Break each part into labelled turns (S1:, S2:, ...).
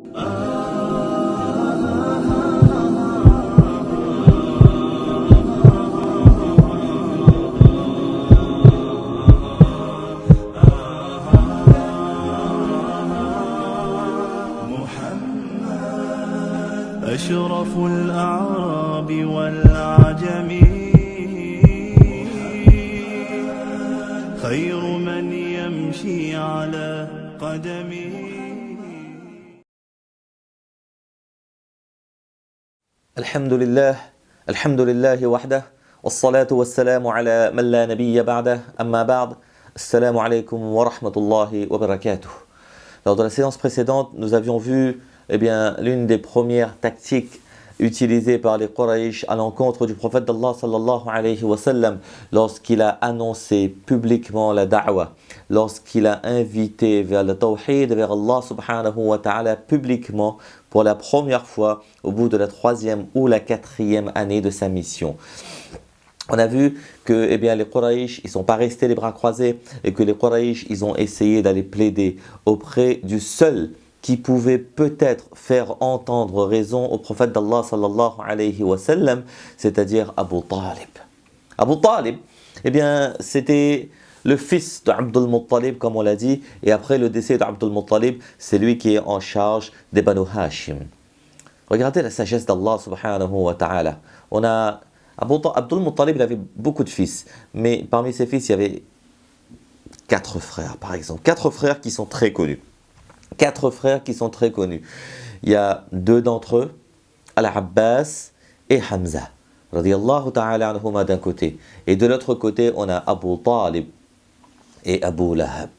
S1: أشرف الأعراب والعجم خير من يمشي على قدمه.
S2: الحمد لله وحده والصلاة والسلام على من لا نبي بعده أما بعد السلام عليكم ورحمة الله وبركاته. Lors de la séance précédente, nous avions vu l'une des premières tactiques utilisées par les Quraysh à l'encontre du prophète d'Allah sallallahu alayhi wa sallam lorsqu'il a annoncé publiquement la da'wah, lorsqu'il a invité vers le tawhid, vers Allah subhanahu wa ta'ala publiquement pour la première fois au bout de la 3e ou la 4e année de sa mission. On a vu que les Quraysh, ils ne sont pas restés les bras croisés et que les Quraysh, ils ont essayé d'aller plaider auprès du seul qui pouvait peut-être faire entendre raison au prophète d'Allah sallallahu alayhi wa sallam, c'est-à-dire Abu Talib. Abu Talib, c'était le fils d'Abdul Muttalib, comme on l'a dit, et après le décès d'Abdul Muttalib, c'est lui qui est en charge des Banu Hashim. Regardez la sagesse d'Allah subhanahu wa ta'ala. On a Abdul Muttalib, il avait beaucoup de fils, mais parmi ses fils, il y avait 4 frères, par exemple. 4 frères qui sont très connus. 4 frères qui sont très connus. Il y a 2 d'entre eux, Al-Abbas et Hamza, radiyallahu ta'ala anhuma d'un côté. Et de l'autre côté, on a Abu Talib et Abu Lahab.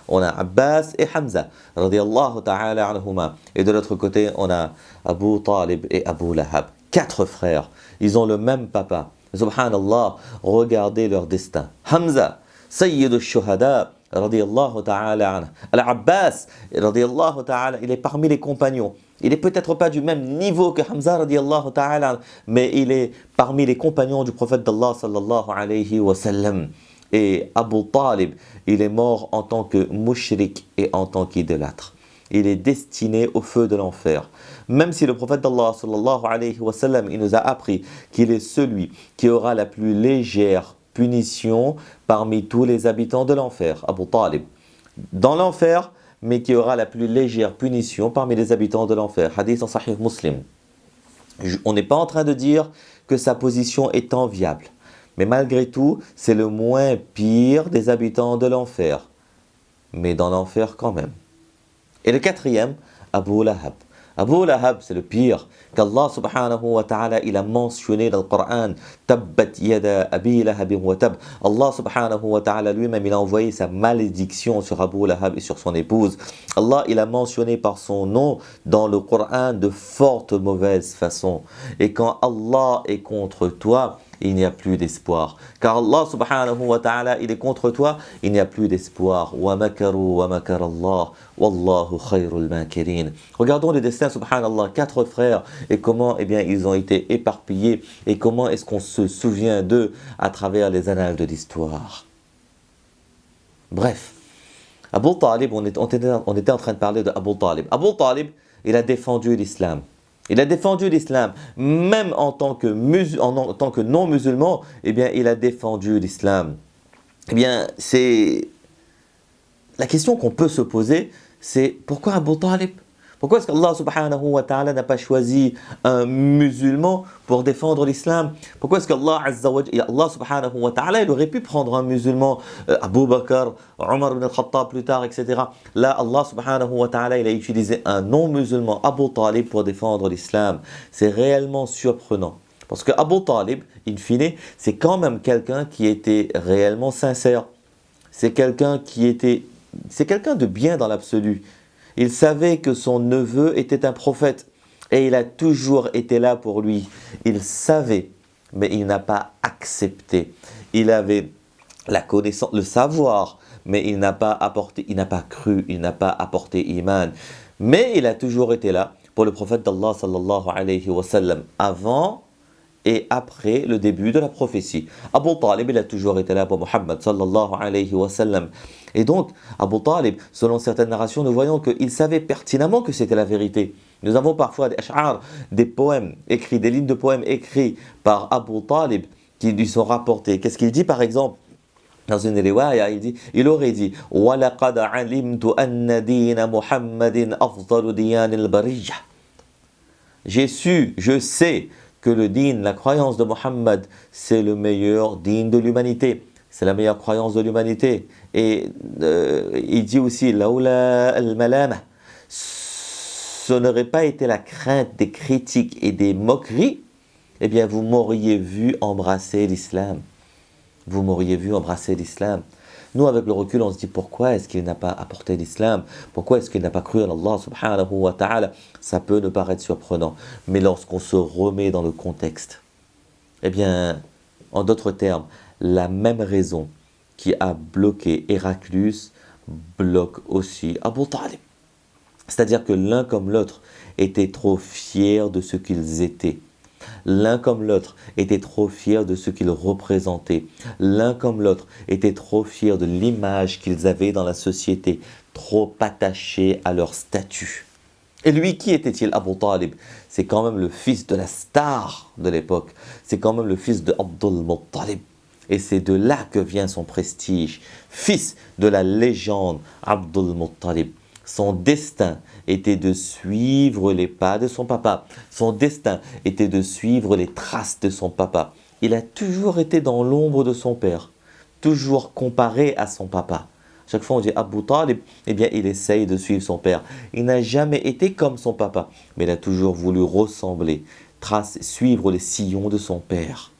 S2: On a Abbas et Hamza, radiyallahu ta'ala anhuma. Et de l'autre côté, on a Abu Talib et Abu Lahab. 4 frères, ils ont le même papa. Subhanallah, regardez leur destin. Hamza, Sayyid al-Shuhada, radiyallahu ta'ala anhu. Al-Abbas, radiyallahu ta'ala, il est parmi les compagnons. Il n'est peut-être pas du même niveau que Hamza, radiyallahu ta'ala anhu, mais il est parmi les compagnons du prophète d'Allah, sallallahu alayhi wa sallam. Et Abu Talib, il est mort en tant que mushrik et en tant qu'idolâtre. Il est destiné au feu de l'enfer. Même si le prophète d'Allah sallallahu alayhi wa sallam, il nous a appris qu'il est celui qui aura la plus légère punition parmi tous les habitants de l'enfer, Abu Talib. Dans l'enfer, mais qui aura la plus légère punition parmi les habitants de l'enfer. Hadith en Sahih Muslim. On n'est pas en train de dire que sa position est enviable. Mais malgré tout, c'est le moins pire des habitants de l'enfer. Mais dans l'enfer quand même. Et le 4e, Abu Lahab. Abu Lahab, c'est le pire qu'Allah subhanahu wa ta'ala il a mentionné dans le Coran. Tabbat yada abi lahab wa tab. Allah subhanahu wa ta'ala lui-même il a envoyé sa malédiction sur Abu Lahab et sur son épouse. Allah il a mentionné par son nom dans le Coran de fortes mauvaises façons. Et quand Allah est contre toi, il n'y a plus d'espoir. Car Allah subhanahu wa ta'ala, il est contre toi, il n'y a plus d'espoir. Wa makaru wa makar Allah, wallahu khayrul makirin. Regardons le destin, subhanallah, 4 frères et comment ils ont été éparpillés et comment est-ce qu'on se souvient d'eux à travers les annales de l'histoire. Bref, Abu Talib, on était en train de parler d'Abu Talib. Abu Talib, il a défendu l'islam. Il a défendu l'islam, même en tant que non-musulman, il a défendu l'islam. C'est la question qu'on peut se poser, c'est pourquoi Abu Talib? Pourquoi est-ce qu'Allah subhanahu wa ta'ala n'a pas choisi un musulman pour défendre l'islam? Pourquoi est-ce qu'Allah Allah subhanahu wa ta'ala il aurait pu prendre un musulman, Abu Bakr, Omar ibn al-Khattab plus tard, etc. Là, Allah subhanahu wa ta'ala il a utilisé un non-musulman, Abu Talib, pour défendre l'islam. C'est réellement surprenant. Parce que Abu Talib, in fine, c'est quand même quelqu'un qui était réellement sincère. C'est quelqu'un de bien dans l'absolu. Il savait que son neveu était un prophète et il a toujours été là pour lui. Il savait, mais il n'a pas accepté. Il avait la connaissance, le savoir, mais il n'a pas cru, il n'a pas apporté iman. Mais il a toujours été là pour le prophète d'Allah sallallahu alayhi wa sallam, avant et après le début de la prophétie. Abu Talib, il a toujours été là pour Muhammad sallallahu alayhi wa sallam. Et donc, Abu Talib, selon certaines narrations, nous voyons qu'il savait pertinemment que c'était la vérité. Nous avons parfois des ash'ar, des poèmes écrits, des lignes de poèmes écrits par Abu Talib qui lui sont rapportés. Qu'est-ce qu'il dit par exemple? Dans une riwaya, il aurait dit وَلَقَدْ عَلِمْتُ أَنَّ دِينَ مُحَمَّدٍ أَفْضَلُ دِيَانِ الْبَرِيَّةِ. J'ai su, je sais que le din, la croyance de Muhammad, c'est le meilleur din de l'humanité. C'est la meilleure croyance de l'humanité. Et il dit aussi لَوْلَا الْمَلَامَةِ. Ce n'aurait pas été la crainte des critiques et des moqueries, eh bien vous m'auriez vu embrasser l'islam. Vous m'auriez vu embrasser l'islam. Nous, avec le recul, on se dit pourquoi est-ce qu'il n'a pas apporté l'islam? Pourquoi est-ce qu'il n'a pas cru en Allah subhanahu wa ta'ala? Ça peut ne paraître surprenant. Mais lorsqu'on se remet dans le contexte, eh bien, en d'autres termes, la même raison qui a bloqué Héraclius bloque aussi Abu Talib. C'est-à-dire que l'un comme l'autre étaient trop fiers de ce qu'ils étaient. L'un comme l'autre était trop fier de ce qu'ils représentaient. L'un comme l'autre était trop fier de l'image qu'ils avaient dans la société, trop attachés à leur statut. Et lui, qui était-il? Abu Talib, c'est quand même le fils de la star de l'époque. C'est quand même le fils de Abdul Muttalib. Et c'est de là que vient son prestige. Fils de la légende Abdul Muttalib. Son destin était de suivre les pas de son papa. Son destin était de suivre les traces de son papa. Il a toujours été dans l'ombre de son père, toujours comparé à son papa. Chaque fois on dit Abu Talib, eh bien il essaye de suivre son père. Il n'a jamais été comme son papa, mais il a toujours voulu ressembler, suivre les sillons de son père.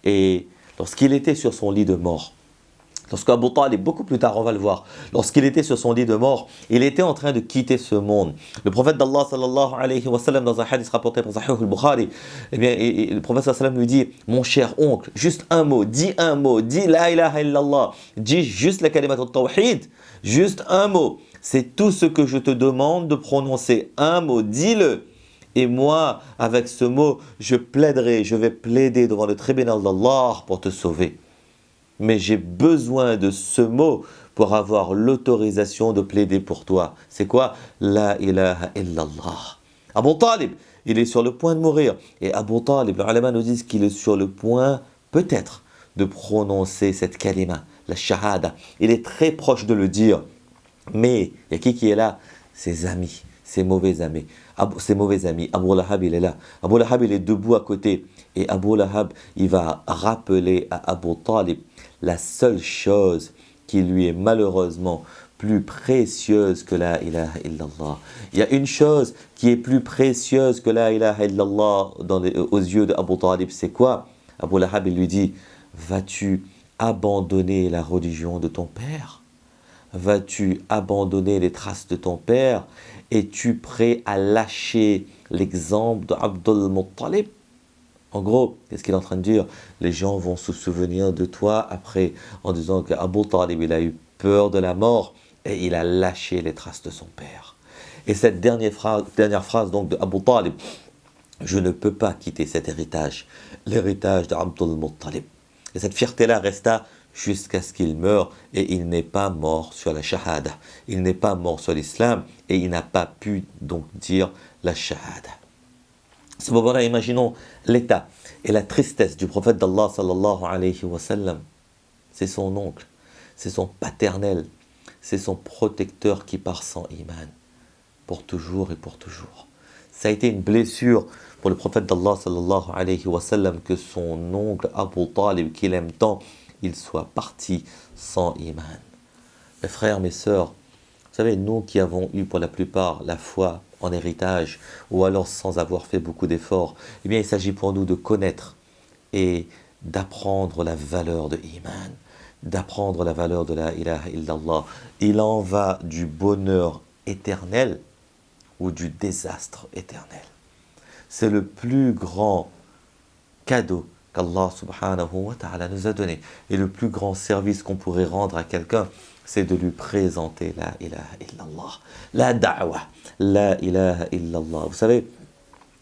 S2: Et lorsqu'il était sur son lit de mort, lorsqu'Abu Talib, beaucoup plus tard, on va le voir, lorsqu'il était sur son lit de mort, il était en train de quitter ce monde. Le prophète d'Allah, sallallahu alayhi wa sallam, dans un hadith rapporté par Sahih al-Bukhari, eh bien, le prophète sallallahu alayhi wa sallam lui dit, mon cher oncle, juste un mot, dis la ilaha illallah, dis juste la kalimat al-tawhid, juste un mot. C'est tout ce que je te demande de prononcer. Un mot, dis-le. Et moi, avec ce mot, je vais plaider devant le tribunal d'Allah pour te sauver. Mais j'ai besoin de ce mot pour avoir l'autorisation de plaider pour toi. C'est quoi? La ilaha illallah. Abu Talib, il est sur le point de mourir. Et Abu Talib, les ulama nous disent qu'il est sur le point, peut-être, de prononcer cette kalima, la shahada. Il est très proche de le dire. Mais, il y a qui est là? Ses amis, ses mauvais amis. Abu Lahab, il est là. Abu Lahab, il est debout à côté. Et Abu Lahab, il va rappeler à Abu Talib la seule chose qui lui est malheureusement plus précieuse que la ilaha illallah. Il y a une chose qui est plus précieuse que la ilaha illallah aux yeux d'Abu Talib, c'est quoi? Abu Lahab, il lui dit, vas-tu abandonner la religion de ton père? Vas-tu abandonner les traces de ton père? Es-tu prêt à lâcher l'exemple d'Abdul Muttalib? En gros, qu'est-ce qu'il est en train de dire? Les gens vont se souvenir de toi après en disant qu'Abu Talib, il a eu peur de la mort et il a lâché les traces de son père. Et cette dernière phrase donc de Abu Talib, je ne peux pas quitter cet héritage, l'héritage d'Abdul Muttalib. Et cette fierté-là resta jusqu'à ce qu'il meure et il n'est pas mort sur la shahada. Il n'est pas mort sur l'islam et il n'a pas pu donc dire la shahada. À ce moment-là, imaginons l'état et la tristesse du prophète d'Allah sallallahu alayhi wa sallam. C'est son oncle, c'est son paternel, c'est son protecteur qui part sans iman, pour toujours et pour toujours. Ça a été une blessure pour le prophète d'Allah sallallahu alayhi wa sallam que son oncle Abu Talib, qu'il aime tant, il soit parti sans iman. Mes frères, mes sœurs, vous savez, nous qui avons eu pour la plupart la foi en héritage, ou alors sans avoir fait beaucoup d'efforts, eh bien il s'agit pour nous de connaître et d'apprendre la valeur de iman, d'apprendre la valeur de la ilaha illallah. Il en va du bonheur éternel ou du désastre éternel. C'est le plus grand cadeau qu'Allah subhanahu wa ta'ala nous a donné. Et le plus grand service qu'on pourrait rendre à quelqu'un, c'est de lui présenter la ilaha illallah, la da'wa, la ilaha illallah. Vous savez,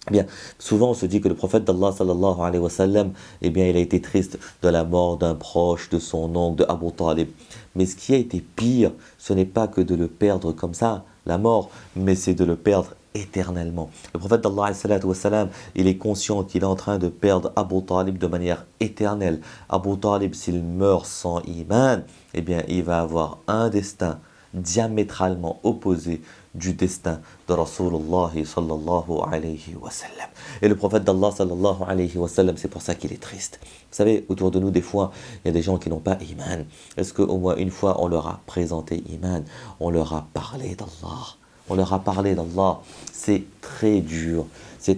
S2: Eh bien, souvent on se dit que le prophète d'Allah sallallahu alayhi wa sallam, eh bien, il a été triste de la mort d'un proche, de son oncle, de Abu Talib. Mais ce qui a été pire, ce n'est pas que de le perdre comme ça, la mort, mais c'est de le perdre éternellement. Le prophète d'Allah sallallahu alayhi wa sallam, il est conscient qu'il est en train de perdre Abu Talib de manière éternelle. Abu Talib, s'il meurt sans iman, eh bien, il va avoir un destin diamétralement opposé du destin de Rasulullah sallallahu alayhi wa sallam. Et le prophète d'Allah sallallahu alayhi wa sallam, c'est pour ça qu'il est triste. Vous savez, autour de nous, des fois, il y a des gens qui n'ont pas iman. Est-ce qu'au moins une fois, on leur a présenté iman, on leur a parlé d'Allah, on leur a parlé d'Allah? C'est très dur, c'est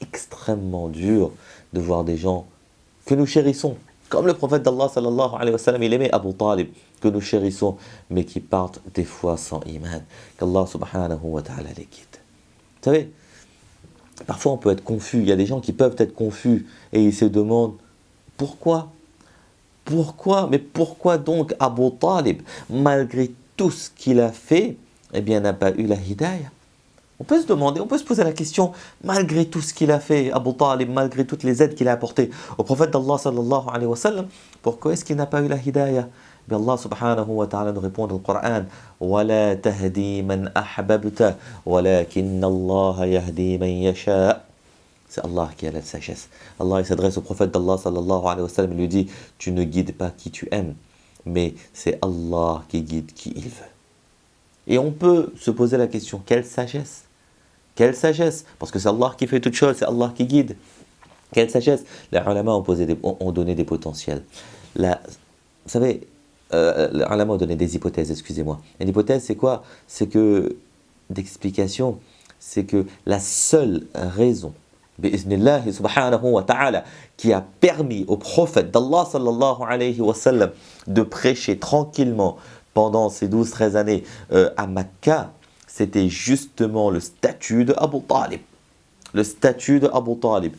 S2: extrêmement dur de voir des gens que nous chérissons. Comme le prophète d'Allah sallallahu alayhi wa sallam, il aimait Abu Talib, que nous chérissons, mais qui partent des fois sans iman. Qu'Allah subhanahu wa ta'ala les guide. Vous savez, parfois on peut être confus. Il y a des gens qui peuvent être confus et ils se demandent pourquoi? Pourquoi? Mais pourquoi donc Abu Talib, malgré tout ce qu'il a fait, eh bien n'a pas eu la hidayah? On peut se demander, on peut se poser la question, malgré tout ce qu'il a fait, Abu Talib, malgré toutes les aides qu'il a apportées au prophète d'Allah sallallahu alayhi wa sallam, pourquoi est-ce qu'il n'a pas eu la hidayah? Mais Allah subhanahu wa ta'ala nous répond dans le Coran, وَلَا تَهْدِي مَنْ أَحْبَبْتَ وَلَكِنَّ اللَّهَ يَهْدِي مَنْ يَشَاءُ. C'est Allah qui a la sagesse. Allah il s'adresse au prophète d'Allah sallallahu alayhi wa sallam, il lui dit, tu ne guides pas qui tu aimes, mais c'est Allah qui guide qui il veut. Et on peut se poser la question, quelle sagesse? Quelle sagesse? Parce que c'est Allah qui fait toutes choses, c'est Allah qui guide. Quelle sagesse? Les ulama ont donné des potentiels. Vous savez, les ulama ont donné des hypothèses, excusez-moi. Une hypothèse, c'est quoi? C'est que, d'explication, c'est que la seule raison, bi'iznillahi subhanahu wa ta'ala, qui a permis au prophète d'Allah sallallahu alayhi wa sallam de prêcher tranquillement pendant ces 12-13 années à Makkah, c'était justement le statut de Abu Talib. Le statut de Abu Talib.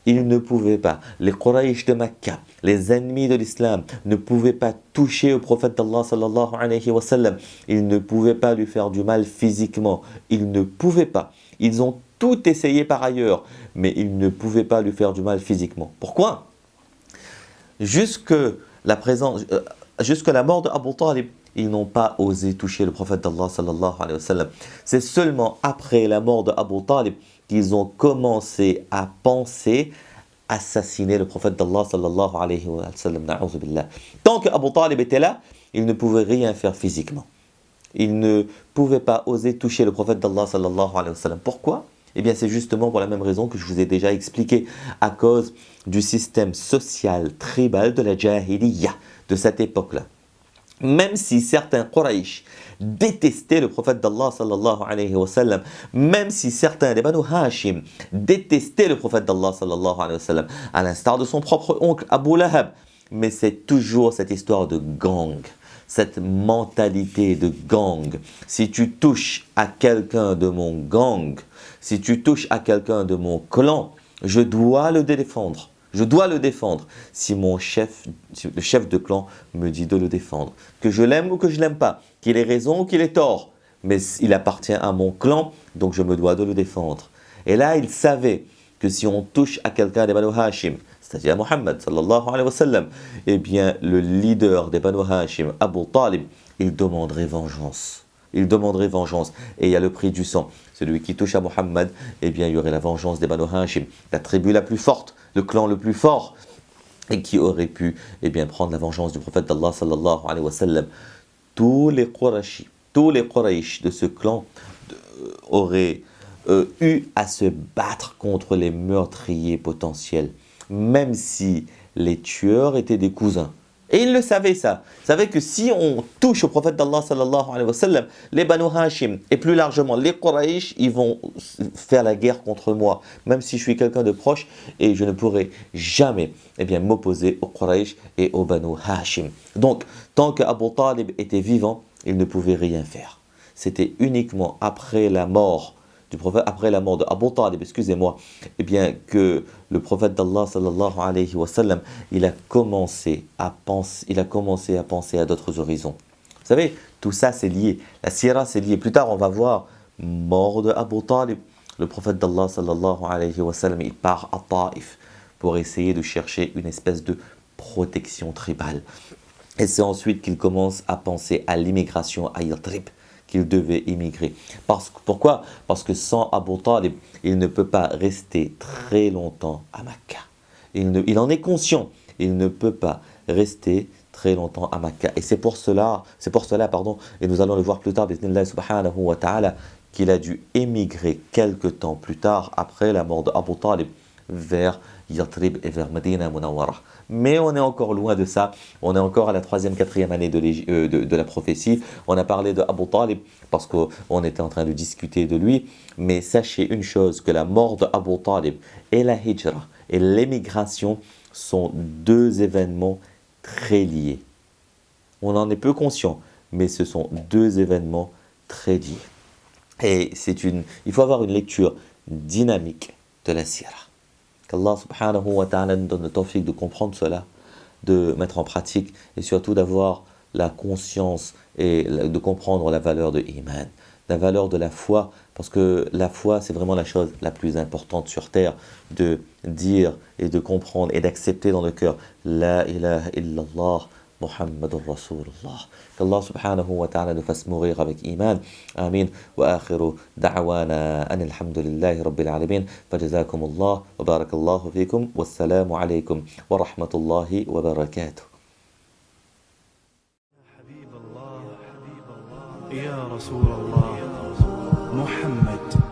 S2: Il ne pouvait pas, les Quraysh de Makkah, les ennemis de l'islam, ne pouvaient pas toucher au prophète d'Allah sallallahu alayhi wa sallam. Ils ne pouvaient pas lui faire du mal physiquement. Ils ne pouvaient pas. Ils ont tout essayé par ailleurs, mais ils ne pouvaient pas lui faire du mal physiquement. Pourquoi? Jusque la mort de Abu Talib, ils n'ont pas osé toucher le prophète d'Allah sallallahu alayhi wa sallam. C'est seulement après la mort de Abu Talib qu'ils ont commencé à penser assassiner le prophète d'Allah sallallahu alayhi wa sallam. Tant que Abu Talib était là, ils ne pouvaient rien faire physiquement. Ils ne pouvaient pas oser toucher le prophète d'Allah sallallahu alayhi wa sallam. Pourquoi? Eh bien, c'est justement pour la même raison que je vous ai déjà expliqué, à cause du système social tribal de la Jahiliya, de cette époque-là. Même si certains Quraysh détestaient le prophète d'Allah sallallahu alayhi wa sallam, même si certains des Banu Hashim détestaient le prophète d'Allah sallallahu alayhi wa sallam, à l'instar de son propre oncle Abu Lahab, mais c'est toujours cette histoire de gang, cette mentalité de gang. Si tu touches à quelqu'un de mon gang, si tu touches à quelqu'un de mon clan, je dois le défendre. Je dois le défendre si le chef de clan me dit de le défendre. Que je l'aime ou que je ne l'aime pas, qu'il ait raison ou qu'il ait tort, mais il appartient à mon clan, donc je me dois de le défendre. Et là, il savait que si on touche à quelqu'un des Banu Hashim, c'est-à-dire à Muhammad sallallahu alayhi wa sallam, eh bien le leader des Banu Hashim, Abu Talib, il demanderait vengeance. Il demanderait vengeance. Et il y a le prix du sang. Celui qui touche à Muhammad, eh bien il y aurait la vengeance des Banu Hashim, la tribu la plus forte, le clan le plus fort, et qui aurait pu prendre la vengeance du prophète d'Allah sallallahu alayhi wa sallam. Tous les Quraysh de ce clan auraient eu à se battre contre les meurtriers potentiels, même si les tueurs étaient des cousins. Et ils le savaient ça. Ils savaient que si on touche au prophète d'Allah sallallahu alayhi wa sallam, les Banu Hashim et plus largement les Quraysh, ils vont faire la guerre contre moi, même si je suis quelqu'un de proche et je ne pourrai jamais m'opposer aux Quraysh et aux Banu Hashim. Donc, tant qu'Abu Talib était vivant, il ne pouvait rien faire. C'était uniquement après la mort du prophète, après la mort de Abu Talib, que le prophète d'Allah sallallahu alayhi wa sallam, il a commencé à penser à d'autres horizons. Vous savez, tout ça c'est lié. La sira c'est lié. Plus tard on va voir mort de Abu Talib, Le prophète d'Allah sallallahu alayhi wa sallam, il part à Taïf pour essayer de chercher une espèce de protection tribale. Et c'est ensuite qu'il commence à penser à l'immigration à Yathrib, qu'il devait immigrer. Pourquoi? Parce que sans Abu Talib, il ne peut pas rester très longtemps à Makkah. Il en est conscient, il ne peut pas rester très longtemps à Makkah. Et c'est pour cela, et nous allons le voir plus tard, bismillah subhanahu wa ta'ala, qu'il a dû émigrer quelque temps plus tard, après la mort d'Abu Talib, vers Yathrib et vers Medina Munawwara. Mais on est encore loin de ça, on est encore à la 3e, 4e année de la prophétie. On a parlé de Abu Talib parce qu'on était en train de discuter de lui, mais sachez une chose, que la mort d'Abu Talib et la hijra et l'émigration sont deux événements très liés. On en est peu conscient, mais ce sont deux événements très liés. Et il faut avoir une lecture dynamique de la sira. Qu'Allah subhanahu wa ta'ala nous donne le tawfiq de comprendre cela, de mettre en pratique et surtout d'avoir la conscience et de comprendre la valeur de l'iman, la valeur de la foi, parce que la foi c'est vraiment la chose la plus importante sur terre, de dire et de comprendre et d'accepter dans le cœur La ilaha illallah Muhammadur Rasulullah. Qu'Allah subhanahu wa ta'ala nous fasse mourir avec iman. Amin. Wa akhiru da'wana anil hamdulillahi rabbil alamin. Fajazakumullah wa barakallahu fikum. Wassalamu alaykum wa rahmatullahi wa barakatuh.
S1: حبيب الله يا رسول الله محمد